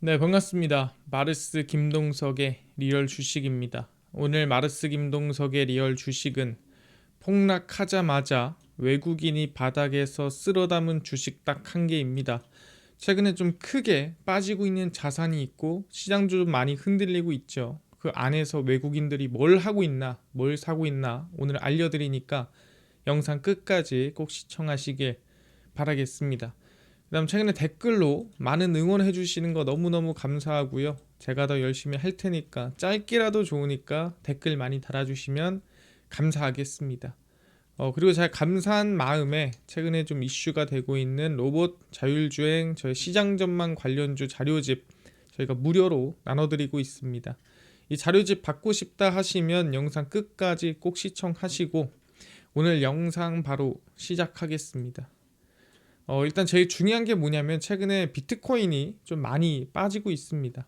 네, 반갑습니다. 마르스 김동석의 리얼 주식입니다. 오늘 마르스 김동석의 리얼 주식은 폭락하자마자 외국인이 바닥에서 쓸어 담은 주식 딱 한 개입니다. 최근에 좀 크게 빠지고 있는 자산이 있고 시장도 좀 많이 흔들리고 있죠. 그 안에서 외국인들이 뭘 하고 있나, 뭘 사고 있나 오늘 알려드리니까 영상 끝까지 꼭 시청하시길 바라겠습니다. 그다음 최근에 댓글로 많은 응원해 주시는 거 너무너무 감사하고요. 제가 더 열심히 할 테니까 짧게라도 좋으니까 댓글 많이 달아주시면 감사하겠습니다. 그리고 제가 감사한 마음에 최근에 좀 이슈가 되고 있는 로봇 자율주행 저희 시장 전망 관련주 자료집 저희가 무료로 나눠드리고 있습니다. 이 자료집 받고 싶다 하시면 영상 끝까지 꼭 시청하시고 오늘 영상 바로 시작하겠습니다. 일단 제일 중요한 게 뭐냐면 최근에 비트코인이 좀 많이 빠지고 있습니다.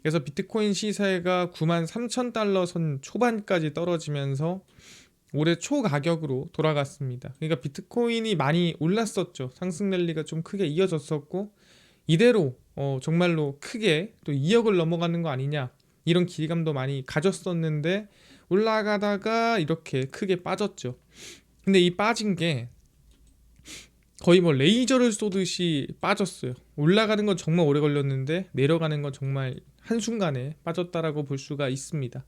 그래서 비트코인 시세가 93,000달러 선 초반까지 떨어지면서 올해 초 가격으로 돌아갔습니다. 그러니까 비트코인이 많이 올랐었죠. 상승 랠리가 좀 크게 이어졌었고 이대로 정말로 크게 또 2억을 넘어가는 거 아니냐 이런 기대감도 많이 가졌었는데 올라가다가 이렇게 크게 빠졌죠. 근데 이 빠진 게 거의 뭐 레이저를 쏘듯이 빠졌어요. 올라가는 건 정말 오래 걸렸는데 내려가는 건 정말 한순간에 빠졌다라고 볼 수가 있습니다.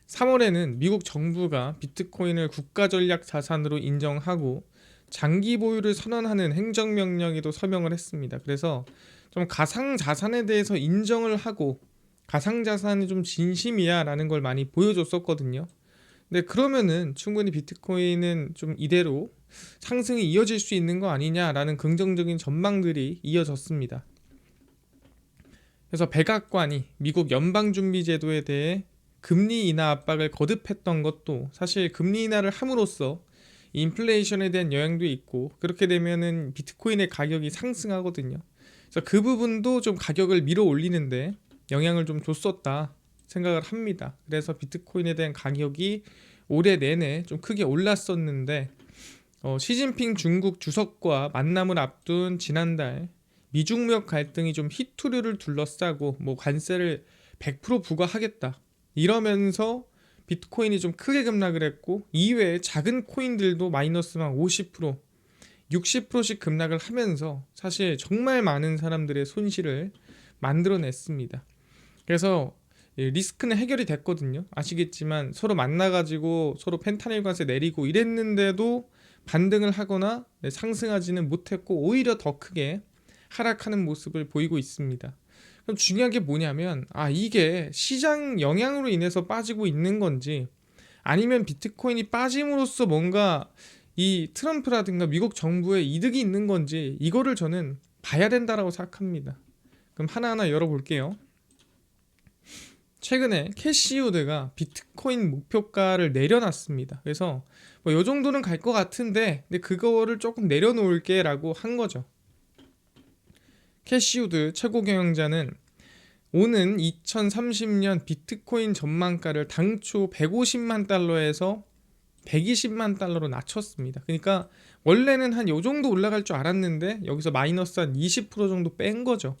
3월에는 미국 정부가 비트코인을 국가전략 자산으로 인정하고 장기 보유를 선언하는 행정명령에도 서명을 했습니다. 그래서 좀 가상자산에 대해서 인정을 하고 가상자산이 좀 진심이야 라는 걸 많이 보여줬었거든요. 근데 그러면은 충분히 비트코인은 좀 이대로 상승이 이어질 수 있는 거 아니냐라는 긍정적인 전망들이 이어졌습니다. 그래서 백악관이 미국 연방준비제도에 대해 금리 인하 압박을 거듭했던 것도 사실 금리 인하를 함으로써 인플레이션에 대한 영향도 있고 그렇게 되면은 비트코인의 가격이 상승하거든요. 그래서 그 부분도 좀 가격을 밀어 올리는데 영향을 좀 줬었다 생각을 합니다. 그래서 비트코인에 대한 가격이 올해 내내 좀 크게 올랐었는데 시진핑 중국 주석과 만남을 앞둔 지난달 미중 무역 갈등이 좀 히토류를 둘러싸고 뭐 관세를 100% 부과하겠다 이러면서 비트코인이 좀 크게 급락을 했고 이외에 작은 코인들도 마이너스만 50% 60%씩 급락을 하면서 사실 정말 많은 사람들의 손실을 만들어냈습니다. 그래서 리스크는 해결이 됐거든요. 아시겠지만 서로 만나가지고 서로 펜타닐 관세 내리고 이랬는데도 반등을 하거나 상승하지는 못했고 오히려 더 크게 하락하는 모습을 보이고 있습니다. 그럼 중요한 게 뭐냐면 이게 시장 영향으로 인해서 빠지고 있는 건지 아니면 비트코인이 빠짐으로써 뭔가 이 트럼프라든가 미국 정부의 이득이 있는 건지 이거를 저는 봐야 된다라고 생각합니다. 그럼 하나하나 열어볼게요. 최근에 캐시우드가 비트코인 목표가를 내려놨습니다. 그래서 뭐 요 정도는 갈 것 같은데 근데 그거를 조금 내려놓을게 라고 한 거죠. 캐시우드 최고 경영자는 오는 2030년 비트코인 전망가를 당초 150만 달러에서 120만 달러로 낮췄습니다. 그러니까 원래는 한 요 정도 올라갈 줄 알았는데 여기서 마이너스 한 20% 정도 뺀 거죠.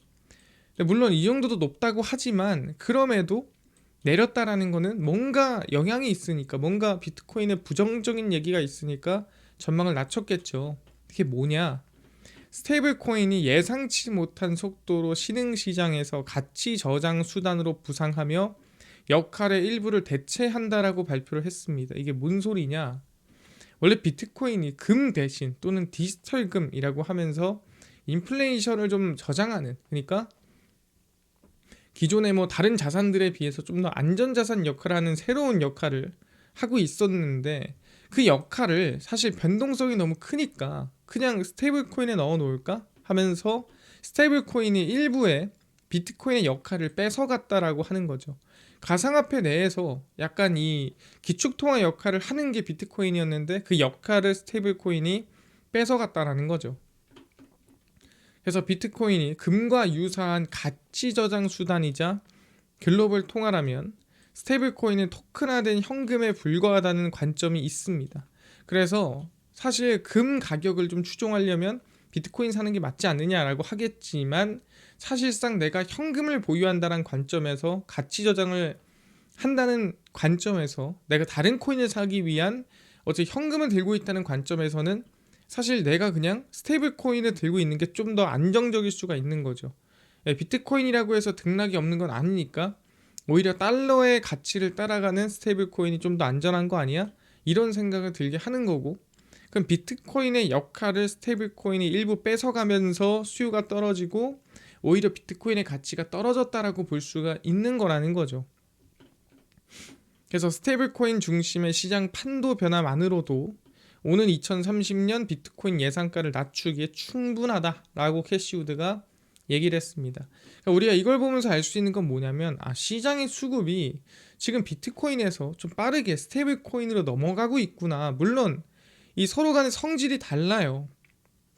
물론 이 정도도 높다고 하지만 그럼에도 내렸다라는 거는 뭔가 영향이 있으니까 뭔가 비트코인에 부정적인 얘기가 있으니까 전망을 낮췄겠죠. 그게 뭐냐? 스테이블 코인이 예상치 못한 속도로 신흥시장에서 가치 저장 수단으로 부상하며 역할의 일부를 대체한다라고 발표를 했습니다. 이게 뭔 소리냐? 원래 비트코인이 금 대신 또는 디지털금이라고 하면서 인플레이션을 좀 저장하는 그러니까 기존의 뭐 다른 자산들에 비해서 좀 더 안전자산 역할을 하는 새로운 역할을 하고 있었는데 그 역할을 사실 변동성이 너무 크니까 그냥 스테이블 코인에 넣어 놓을까 하면서 스테이블 코인이 일부의 비트코인의 역할을 뺏어갔다라고 하는 거죠. 가상화폐 내에서 약간 이 기축통화 역할을 하는 게 비트코인이었는데 그 역할을 스테이블 코인이 뺏어갔다라는 거죠. 그래서 비트코인이 금과 유사한 가치 저장 수단이자 글로벌 통화라면 스테이블 코인은 토큰화된 현금에 불과하다는 관점이 있습니다. 그래서 사실 금 가격을 좀 추종하려면 비트코인 사는 게 맞지 않느냐라고 하겠지만, 사실상 내가 현금을 보유한다는 관점에서, 가치 저장을 한다는 관점에서, 내가 다른 코인을 사기 위한 어째 현금을 들고 있다는 관점에서는 사실 내가 그냥 스테이블 코인을 들고 있는 게 좀 더 안정적일 수가 있는 거죠. 비트코인이라고 해서 등락이 없는 건 아니니까 오히려 달러의 가치를 따라가는 스테이블 코인이 좀 더 안전한 거 아니야? 이런 생각을 들게 하는 거고, 그럼 비트코인의 역할을 스테이블 코인이 일부 뺏어가면서 수요가 떨어지고 오히려 비트코인의 가치가 떨어졌다라고 볼 수가 있는 거라는 거죠. 그래서 스테이블 코인 중심의 시장 판도 변화만으로도 오는 2030년 비트코인 예상가를 낮추기에 충분하다라고 캐시우드가 얘기를 했습니다. 그러니까 우리가 이걸 보면서 알 수 있는 건 뭐냐면, 시장의 수급이 지금 비트코인에서 좀 빠르게 스테이블 코인으로 넘어가고 있구나. 물론 이 서로 간의 성질이 달라요.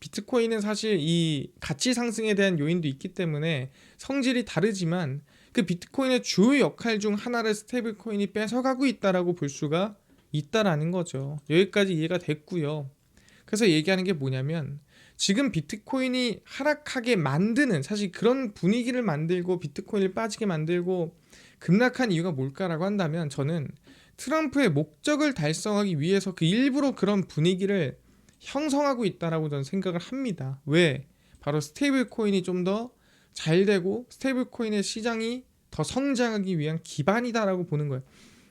비트코인은 사실 이 가치 상승에 대한 요인도 있기 때문에 성질이 다르지만, 그 비트코인의 주요 역할 중 하나를 스테이블 코인이 뺏어가고 있다라고 볼 수가 있다라는 거죠. 여기까지 이해가 됐고요. 그래서 얘기하는 게 뭐냐면, 지금 비트코인이 하락하게 만드는, 사실 그런 분위기를 만들고 비트코인을 빠지게 만들고 급락한 이유가 뭘까라고 한다면, 저는 트럼프의 목적을 달성하기 위해서 그 일부러 그런 분위기를 형성하고 있다라고 저는 생각을 합니다. 왜? 바로 스테이블 코인이 좀 더 잘 되고 스테이블 코인의 시장이 더 성장하기 위한 기반이다라고 보는 거예요.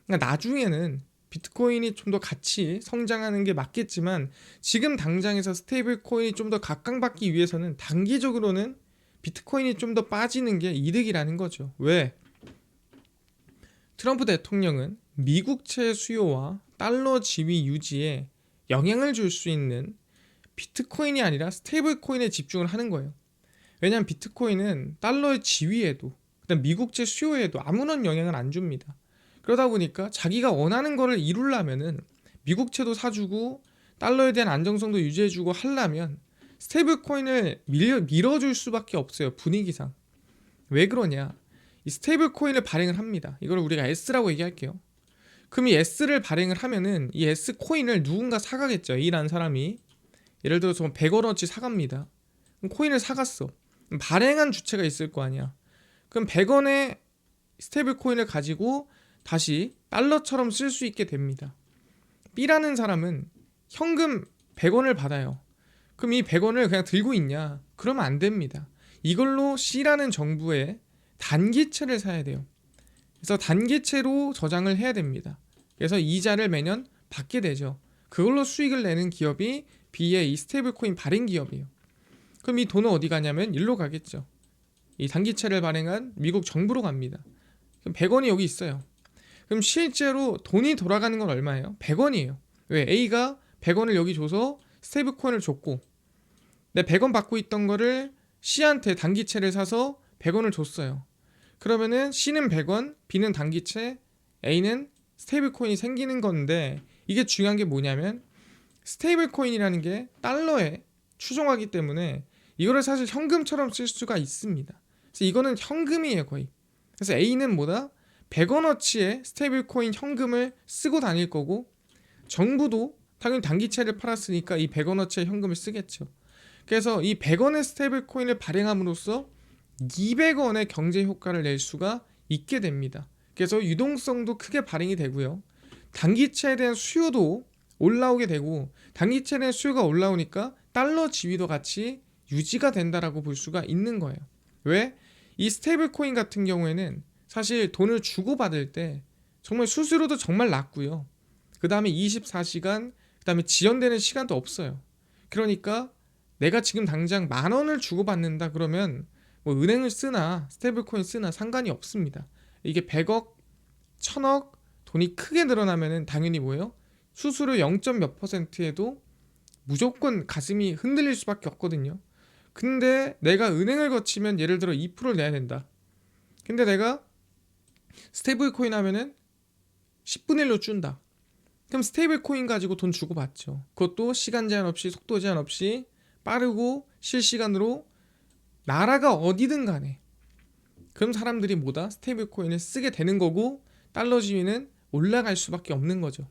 그러니까 나중에는 비트코인이 좀 더 같이 성장하는 게 맞겠지만, 지금 당장에서 스테이블 코인이 좀 더 각광받기 위해서는 단기적으로는 비트코인이 좀 더 빠지는 게 이득이라는 거죠. 왜? 트럼프 대통령은 미국채 수요와 달러 지위 유지에 영향을 줄 수 있는 비트코인이 아니라 스테이블 코인에 집중을 하는 거예요. 왜냐하면 비트코인은 달러의 지위에도, 그다음 미국채 수요에도 아무런 영향을 안 줍니다. 그러다 보니까 자기가 원하는 거를 이루려면은 미국채도 사주고 달러에 대한 안정성도 유지해주고 하려면 스테이블 코인을 밀어줄 수밖에 없어요. 분위기상. 왜 그러냐? 이 스테이블 코인을 발행을 합니다. 이걸 우리가 S라고 얘기할게요. 그럼 이 S를 발행을 하면은 이 S 코인을 누군가 사가겠죠. A라는 사람이 예를 들어서 100원어치 사갑니다. 그럼 코인을 사갔어. 그럼 발행한 주체가 있을 거 아니야. 그럼 100원의 스테이블 코인을 가지고 다시 달러처럼 쓸 수 있게 됩니다. B라는 사람은 현금 100원을 받아요. 그럼 이 100원을 그냥 들고 있냐? 그러면 안 됩니다. 이걸로 C라는 정부에 단기채를 사야 돼요. 그래서 단기채로 저장을 해야 됩니다. 그래서 이자를 매년 받게 되죠. 그걸로 수익을 내는 기업이 B의 이 스테이블 코인 발행 기업이에요. 그럼 이 돈은 어디 가냐면 일로 가겠죠. 이 단기채를 발행한 미국 정부로 갑니다. 그럼 100원이 여기 있어요. 그럼 실제로 돈이 돌아가는 건 얼마예요? 100원이에요. 왜? A가 100원을 여기 줘서 스테이블 코인을 줬고, 내 100원 받고 있던 거를 C한테 단기채를 사서 100원을 줬어요. 그러면은 C는 100원, B는 단기채, A는 스테이블 코인이 생기는 건데, 이게 중요한 게 뭐냐면 스테이블 코인이라는 게 달러에 추종하기 때문에 이거를 사실 현금처럼 쓸 수가 있습니다. 그래서 이거는 현금이에요, 거의. 그래서 A는 뭐다? 100원어치의 스테이블 코인 현금을 쓰고 다닐 거고, 정부도 당연히 단기채를 팔았으니까 이 100원어치의 현금을 쓰겠죠. 그래서 이 100원의 스테이블 코인을 발행함으로써 200원의 경제 효과를 낼 수가 있게 됩니다. 그래서 유동성도 크게 발행이 되고요. 단기채에 대한 수요도 올라오게 되고, 단기채에 대한 수요가 올라오니까 달러 지위도 같이 유지가 된다라고 볼 수가 있는 거예요. 왜? 이 스테이블 코인 같은 경우에는 사실 돈을 주고받을 때 정말 수수료도 정말 낮고요. 그 다음에 24시간, 그 다음에 지연되는 시간도 없어요. 그러니까 내가 지금 당장 10,000원을 주고받는다 그러면 뭐 은행을 쓰나 스테이블 코인 쓰나 상관이 없습니다. 이게 100억, 1000억 돈이 크게 늘어나면은 당연히 뭐예요? 수수료 0. 몇 %에도 무조건 가슴이 흔들릴 수밖에 없거든요. 근데 내가 은행을 거치면 예를 들어 2%를 내야 된다. 근데 내가 스테이블 코인 하면은 10분의 1로 준다. 그럼 스테이블 코인 가지고 돈 주고 받죠. 그것도 시간 제한 없이, 속도 제한 없이 빠르고 실시간으로 나라가 어디든 간에. 그럼 사람들이 뭐다? 스테이블 코인을 쓰게 되는 거고, 달러 지위는 올라갈 수밖에 없는 거죠.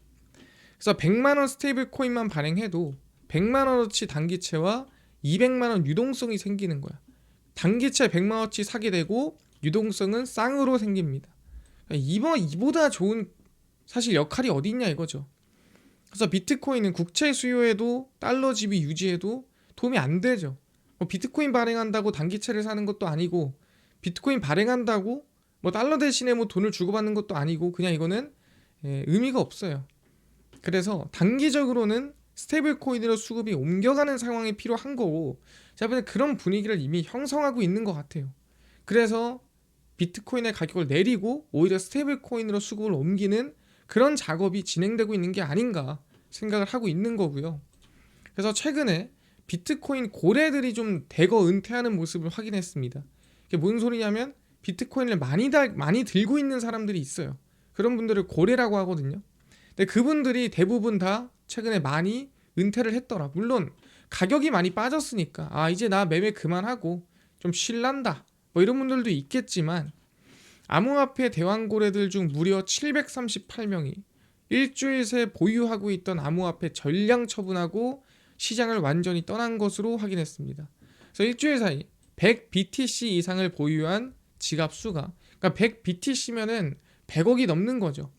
그래서 100만 원 스테이블 코인만 발행해도 100만 원어치 단기채와 200만 원 유동성이 생기는 거야. 단기채 100만 원치 사게 되고 유동성은 쌍으로 생깁니다. 이보다 좋은 사실 역할이 어디 있냐 이거죠. 그래서 비트코인은 국채 수요에도 달러 지위 유지에도 도움이 안 되죠. 뭐 비트코인 발행한다고 단기채를 사는 것도 아니고 비트코인 발행한다고 뭐 달러 대신에 뭐 돈을 주고받는 것도 아니고 그냥 이거는 의미가 없어요. 그래서 단기적으로는 스테이블 코인으로 수급이 옮겨가는 상황이 필요한 거고 제가 그런 분위기를 이미 형성하고 있는 것 같아요. 그래서 비트코인의 가격을 내리고 오히려 스테이블 코인으로 수급을 옮기는 그런 작업이 진행되고 있는 게 아닌가 생각을 하고 있는 거고요. 그래서 최근에 비트코인 고래들이 좀 대거 은퇴하는 모습을 확인했습니다. 이게 뭔 소리냐면 비트코인을 많이 들고 있는 사람들이 있어요. 그런 분들을 고래라고 하거든요. 근데 그분들이 대부분 다 최근에 많이 은퇴를 했더라. 물론 가격이 많이 빠졌으니까 이제 나 매매 그만하고 좀 쉴란다 뭐 이런 분들도 있겠지만 암호화폐 대왕고래들 중 무려 738명이 일주일 새 보유하고 있던 암호화폐 전량 처분하고 시장을 완전히 떠난 것으로 확인했습니다. 그래서 일주일 사이 100BTC 이상을 보유한 지갑 수가 그러니까 100BTC면은 100억이 넘는 거죠.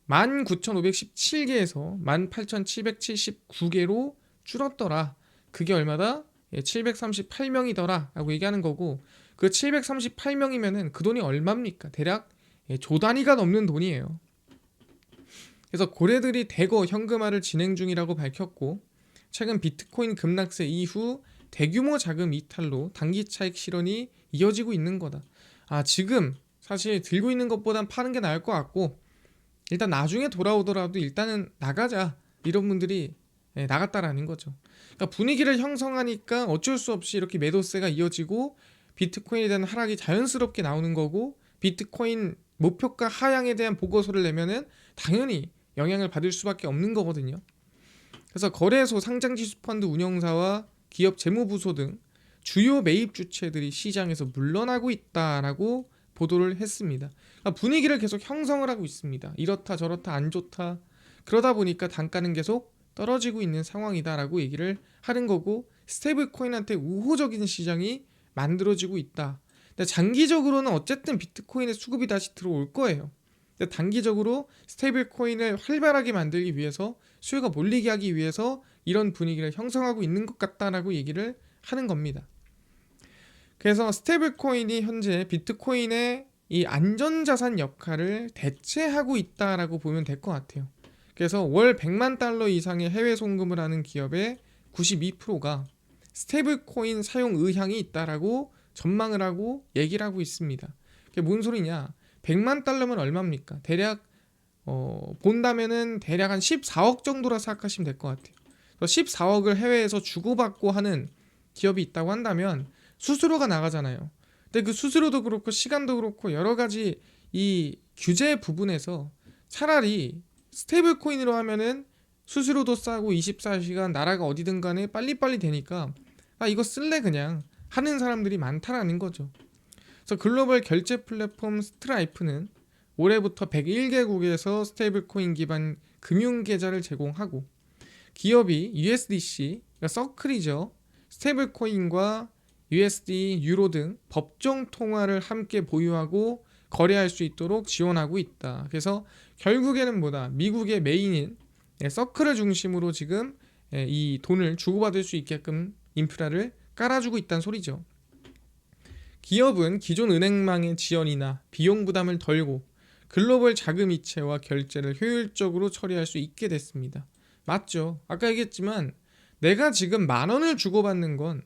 19,517개에서 18,779개로 줄었더라. 그게 얼마다? 738명이더라 라고 얘기하는 거고 그 738명이면은 그 돈이 얼마입니까? 대략 조 단위가 넘는 돈이에요. 그래서 고래들이 대거 현금화를 진행 중이라고 밝혔고 최근 비트코인 급락세 이후 대규모 자금 이탈로 단기 차익 실현이 이어지고 있는 거다. 지금 사실 들고 있는 것보단 파는 게 나을 것 같고 일단 나중에 돌아오더라도 일단은 나가자 이런 분들이 나갔다라는 거죠. 그러니까 분위기를 형성하니까 어쩔 수 없이 이렇게 매도세가 이어지고 비트코인에 대한 하락이 자연스럽게 나오는 거고 비트코인 목표가 하향에 대한 보고서를 내면은 당연히 영향을 받을 수밖에 없는 거거든요. 그래서 거래소, 상장지수 펀드 운영사와 기업 재무부서 등 주요 매입 주체들이 시장에서 물러나고 있다라고 보도를 했습니다. 그러니까 분위기를 계속 형성을 하고 있습니다. 이렇다 저렇다 안 좋다 그러다 보니까 단가는 계속 떨어지고 있는 상황이다라고 얘기를 하는 거고 스테이블 코인한테 우호적인 시장이 만들어지고 있다. 근데 장기적으로는 어쨌든 비트코인의 수급이 다시 들어올 거예요. 근데 단기적으로 스테이블 코인을 활발하게 만들기 위해서 수요가 몰리게 하기 위해서 이런 분위기를 형성하고 있는 것 같다라고 얘기를 하는 겁니다. 그래서 스테이블 코인이 현재 비트코인의 이 안전자산 역할을 대체하고 있다라고 보면 될 것 같아요. 그래서 월 100만 달러 이상의 해외 송금을 하는 기업의 92%가 스테이블 코인 사용 의향이 있다라고 전망을 하고 얘기를 하고 있습니다. 그게 뭔 소리냐? 100만 달러면 얼마입니까? 대략 본다면은 대략 한 14억 정도라 생각하시면 될 것 같아요. 14억을 해외에서 주고받고 하는 기업이 있다고 한다면 수수료가 나가잖아요. 근데 그 수수료도 그렇고 시간도 그렇고 여러 가지 이 규제 부분에서 차라리 스테이블 코인으로 하면은 수수료도 싸고 24시간 나라가 어디든 간에 빨리빨리 되니까 이거 쓸래 그냥 하는 사람들이 많다라는 거죠. 그래서 글로벌 결제 플랫폼 스트라이프는 올해부터 101개국에서 스테이블 코인 기반 금융 계좌를 제공하고 기업이 USDC, 그러니까 서클이죠. 스테이블 코인과 USD, 유로 등 법정 통화를 함께 보유하고 거래할 수 있도록 지원하고 있다. 그래서 결국에는 미국의 메인인 서클을 중심으로 지금 이 돈을 주고받을 수 있게끔 인프라를 깔아주고 있다는 소리죠. 기업은 기존 은행망의 지연이나 비용 부담을 덜고 글로벌 자금 이체와 결제를 효율적으로 처리할 수 있게 됐습니다. 맞죠? 아까 얘기했지만 내가 지금 10,000원을 주고받는 건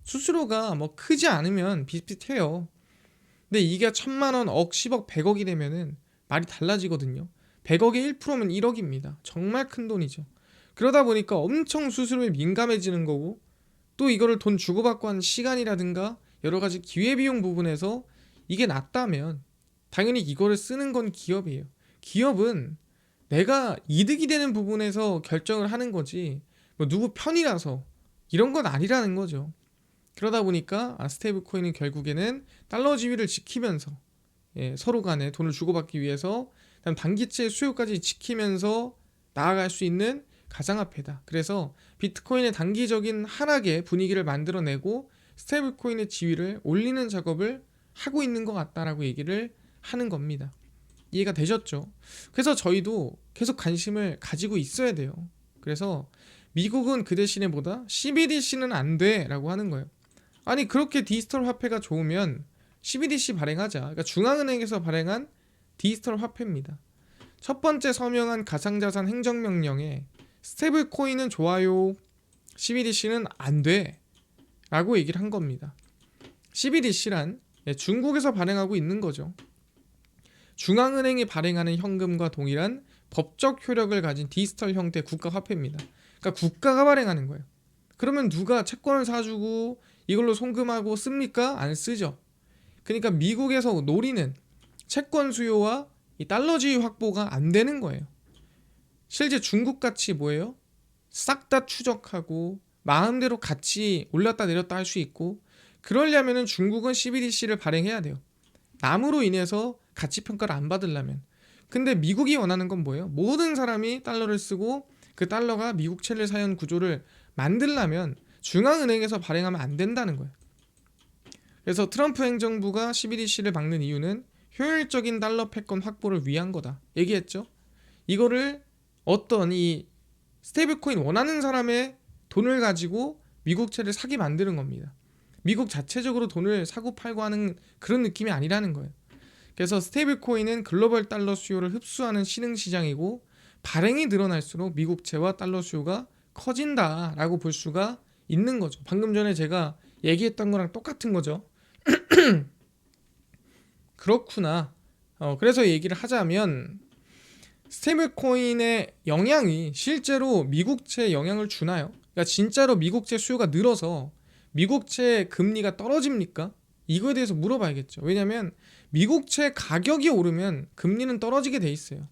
수수료가 크지 않으면 비슷비슷해요. 근데 이게 1,000,000원, 억, 10억, 100억이 되면은 말이 달라지거든요. 100억의 1%면 1억입니다. 정말 큰 돈이죠. 그러다 보니까 엄청 수수료에 민감해지는 거고 또 이거를 돈 주고받고 하는 시간이라든가 여러 가지 기회비용 부분에서 이게 낮다면 당연히 이거를 쓰는 건 기업이에요. 기업은 내가 이득이 되는 부분에서 결정을 하는 거지 누구 편이라서 이런 건 아니라는 거죠. 그러다 보니까 스테이블 코인은 결국에는 달러 지위를 지키면서 서로 간에 돈을 주고받기 위해서 단기채 수요까지 지키면서 나아갈 수 있는 가상화폐다. 그래서 비트코인의 단기적인 하락의 분위기를 만들어내고 스테이블 코인의 지위를 올리는 작업을 하고 있는 것 같다라고 얘기를 하는 겁니다. 이해가 되셨죠? 그래서 저희도 계속 관심을 가지고 있어야 돼요. 그래서 미국은 그 대신에 뭐다? CBDC는 안 돼 라고 하는 거예요. 아니 그렇게 디지털 화폐가 좋으면 CBDC 발행하자. 그러니까 중앙은행에서 발행한 디지털 화폐입니다. 첫 번째 서명한 가상자산 행정명령에 스테이블 코인은 좋아요, CBDC는 안 돼 라고 얘기를 한 겁니다. CBDC란 중국에서 발행하고 있는 거죠. 중앙은행이 발행하는 현금과 동일한 법적 효력을 가진 디지털 형태의 국가화폐입니다. 그러니까 국가가 발행하는 거예요. 그러면 누가 채권을 사주고 이걸로 송금하고 씁니까? 안 쓰죠. 그러니까 미국에서 노리는 채권 수요와 이 달러주의 확보가 안 되는 거예요. 실제 중국같이 뭐예요? 싹 다 추적하고 마음대로 같이 올랐다 내렸다 할 수 있고, 그러려면 중국은 CBDC를 발행해야 돼요. 남으로 인해서 가치 평가를 안 받으려면. 근데 미국이 원하는 건 뭐예요? 모든 사람이 달러를 쓰고 그 달러가 미국채를 사는 구조를 만들려면 중앙은행에서 발행하면 안 된다는 거예요. 그래서 트럼프 행정부가 CBDC를 막는 이유는 효율적인 달러 패권 확보를 위한 거다 얘기했죠. 이거를 어떤 이 스테이블코인 원하는 사람의 돈을 가지고 미국채를 사게 만드는 겁니다. 미국 자체적으로 돈을 사고 팔고 하는 그런 느낌이 아니라는 거예요. 그래서 스테이블코인은 글로벌 달러 수요를 흡수하는 신흥시장이고, 발행이 늘어날수록 미국채와 달러 수요가 커진다라고 볼 수가 있는 거죠. 방금 전에 제가 얘기했던 거랑 똑같은 거죠. 그렇구나. 그래서 얘기를 하자면 스테이블코인의 영향이 실제로 미국채에 영향을 주나요? 그러니까 진짜로 미국채 수요가 늘어서 미국채 금리가 떨어집니까? 이거에 대해서 물어봐야겠죠. 왜냐하면 미국채 가격이 오르면 금리는 떨어지게 돼 있어요.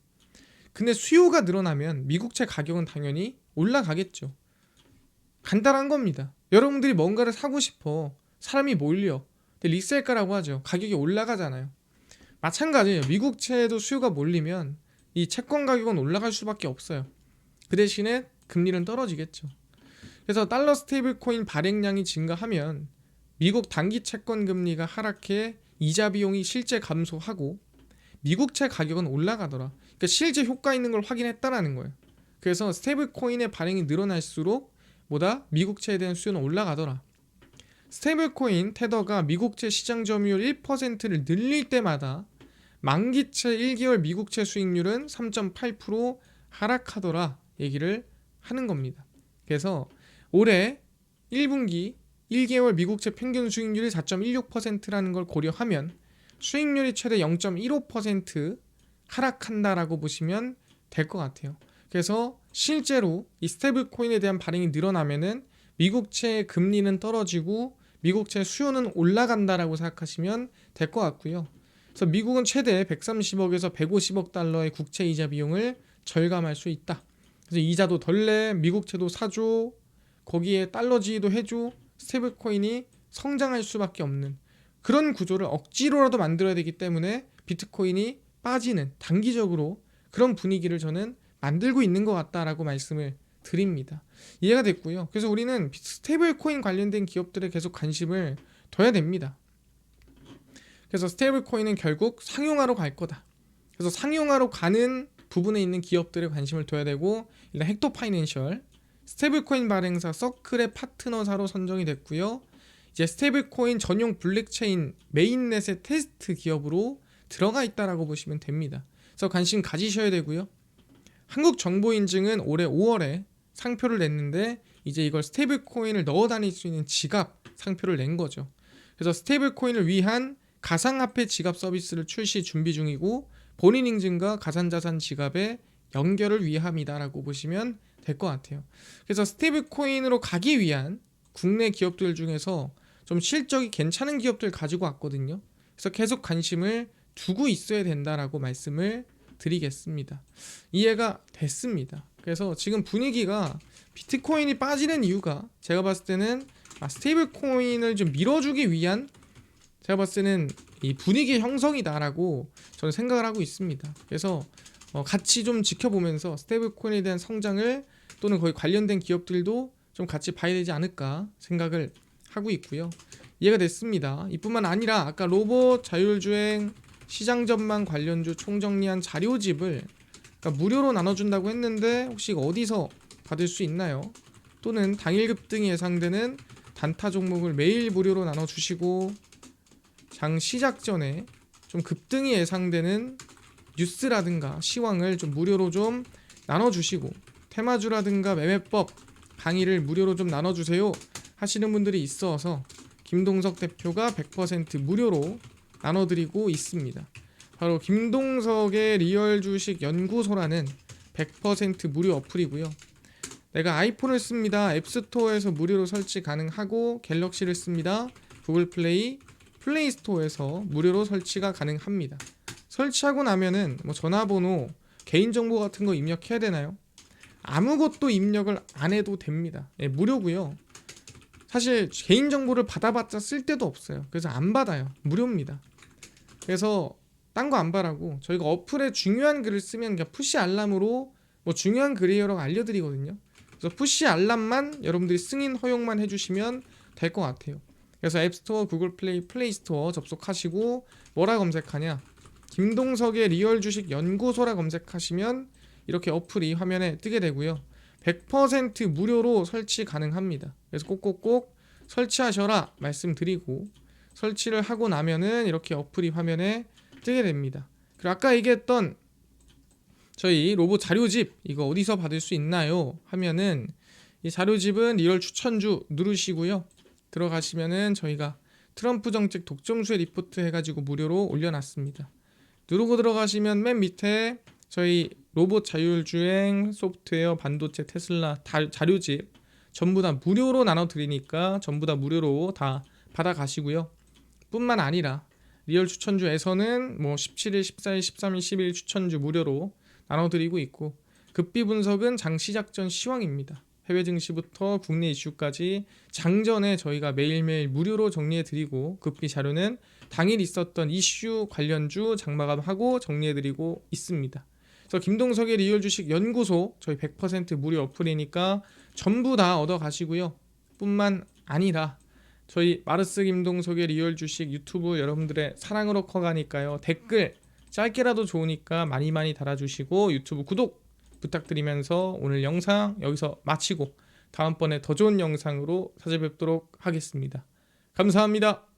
근데 수요가 늘어나면 미국채 가격은 당연히 올라가겠죠. 간단한 겁니다. 여러분들이 뭔가를 사고 싶어. 사람이 몰려. 근데 리셀가라고 하죠. 가격이 올라가잖아요. 마찬가지예요. 미국채에도 수요가 몰리면 이 채권 가격은 올라갈 수밖에 없어요. 그 대신에 금리는 떨어지겠죠. 그래서 달러 스테이블 코인 발행량이 증가하면 미국 단기 채권 금리가 하락해 이자 비용이 실제 감소하고 미국채 가격은 올라가더라. 그러니까 실제 효과 있는 걸 확인했다라는 거예요. 그래서 스테이블 코인의 발행이 늘어날수록 뭐다? 미국채에 대한 수요는 올라가더라. 스테이블 코인 테더가 미국채 시장 점유율 1%를 늘릴 때마다 만기채 1개월 미국채 수익률은 3.8% 하락하더라 얘기를 하는 겁니다. 그래서 올해 1분기 1개월 미국채 평균 수익률이 4.16%라는 걸 고려하면 수익률이 최대 0.15% 하락한다라고 보시면 될 것 같아요. 그래서 실제로 이 스테이블 코인에 대한 발행이 늘어나면은 미국채 금리는 떨어지고 미국채 수요는 올라간다라고 생각하시면 될 것 같고요. 그래서 미국은 최대 130억에서 150억 달러의 국채 이자 비용을 절감할 수 있다. 그래서 이자도 덜 내, 미국채도 사줘, 거기에 달러지도 해줘, 스테이블 코인이 성장할 수밖에 없는 그런 구조를 억지로라도 만들어야 되기 때문에 비트코인이 빠지는 단기적으로 그런 분위기를 저는 만들고 있는 것 같다라고 말씀을 드립니다. 이해가 됐고요. 그래서 우리는 스테이블 코인 관련된 기업들에 계속 관심을 둬야 됩니다. 그래서 스테이블 코인은 결국 상용화로 갈 거다. 그래서 상용화로 가는 부분에 있는 기업들에 관심을 둬야 되고, 일단 헥토 파이낸셜 스테이블 코인 발행사 서클의 파트너사로 선정이 됐고요. 이제 스테이블 코인 전용 블록체인 메인넷의 테스트 기업으로 들어가 있다라고 보시면 됩니다. 그래서 관심 가지셔야 되고요. 한국정보인증은 올해 5월에 상표를 냈는데 이제 이걸 스테이블 코인을 넣어 다닐 수 있는 지갑 상표를 낸 거죠. 그래서 스테이블 코인을 위한 가상화폐 지갑 서비스를 출시 준비 중이고, 본인 인증과 가상자산 지갑의 연결을 위함이다라고 보시면 될 것 같아요. 그래서 스테이블 코인으로 가기 위한 국내 기업들 중에서 좀 실적이 괜찮은 기업들 가지고 왔거든요. 그래서 계속 관심을 두고 있어야 된다라고 말씀을 드리겠습니다. 이해가 됐습니다. 그래서 지금 분위기가 비트코인이 빠지는 이유가 제가 봤을 때는 스테이블 코인을 좀 밀어주기 위한, 제가 봤을 때는 이 분위기 형성이다라고 저는 생각을 하고 있습니다. 그래서 같이 좀 지켜보면서 스테이블 코인에 대한 성장을 또는 거의 관련된 기업들도 좀 같이 봐야 되지 않을까 생각을 하고 있고요. 이해가 됐습니다. 이뿐만 아니라 아까 로봇 자율주행 시장 전망 관련주 총정리한 자료집을 그러니까 무료로 나눠준다고 했는데 혹시 이거 어디서 받을 수 있나요? 또는 당일 급등이 예상되는 단타 종목을 매일 무료로 나눠주시고 장 시작 전에 좀 급등이 예상되는 뉴스라든가 시황을 좀 무료로 좀 나눠주시고 테마주라든가 매매법 강의를 무료로 좀 나눠주세요 하시는 분들이 있어서 김동석 대표가 100% 무료로 나눠드리고 있습니다. 바로 김동석의 리얼 주식 연구소라는 100% 무료 어플이고요. 내가 아이폰을 씁니다. 앱스토어에서 무료로 설치 가능하고 갤럭시를 씁니다. 구글 플레이, 플레이스토어에서 무료로 설치가 가능합니다. 설치하고 나면은 뭐 전화번호, 개인정보 같은 거 입력해야 되나요? 아무것도 입력을 안 해도 됩니다. 예, 무료고요. 사실 개인정보를 받아봤자 쓸데도 없어요. 그래서 안 받아요. 무료입니다. 그래서 딴 거 안 바라고 저희가 어플에 중요한 글을 쓰면 그냥 푸시 알람으로 뭐 중요한 글이라고 알려드리거든요. 그래서 푸시 알람만 여러분들이 승인 허용만 해주시면 될 것 같아요. 그래서 앱스토어, 구글 플레이, 플레이스토어 접속하시고 뭐라 검색하냐? 김동석의 리얼 주식 연구소라 검색하시면 이렇게 어플이 화면에 뜨게 되고요. 100% 무료로 설치 가능합니다. 그래서 꼭꼭꼭 설치하셔라 말씀드리고 설치를 하고 나면은 이렇게 어플이 화면에 뜨게 됩니다. 그리고 아까 얘기했던 저희 로봇 자료집 이거 어디서 받을 수 있나요? 하면은 이 자료집은 리얼 추천주 누르시고요. 들어가시면은 저희가 트럼프 정책 독점수혜 리포트 해가지고 무료로 올려놨습니다. 누르고 들어가시면 맨 밑에 저희 로봇 자율주행 소프트웨어 반도체 테슬라 자료집 전부 다 무료로 나눠드리니까 전부 다 무료로 다 받아가시고요. 뿐만 아니라 리얼 추천주에서는 뭐 17일, 14일, 13일, 10일 추천주 무료로 나눠드리고 있고 급비 분석은 장 시작 전 시황입니다. 해외 증시부터 국내 이슈까지 장전에 저희가 매일매일 무료로 정리해드리고 급비 자료는 당일 있었던 이슈 관련주 장마감하고 정리해드리고 있습니다. 그래서 김동석의 리얼 주식 연구소 저희 100% 무료 어플이니까 전부 다 얻어가시고요. 뿐만 아니라 저희 마르스 김동석의 리얼 주식 유튜브 여러분들의 사랑으로 커가니까요. 댓글 짧게라도 좋으니까 많이 많이 달아주시고 유튜브 구독 부탁드리면서 오늘 영상 여기서 마치고 다음번에 더 좋은 영상으로 찾아뵙도록 하겠습니다. 감사합니다.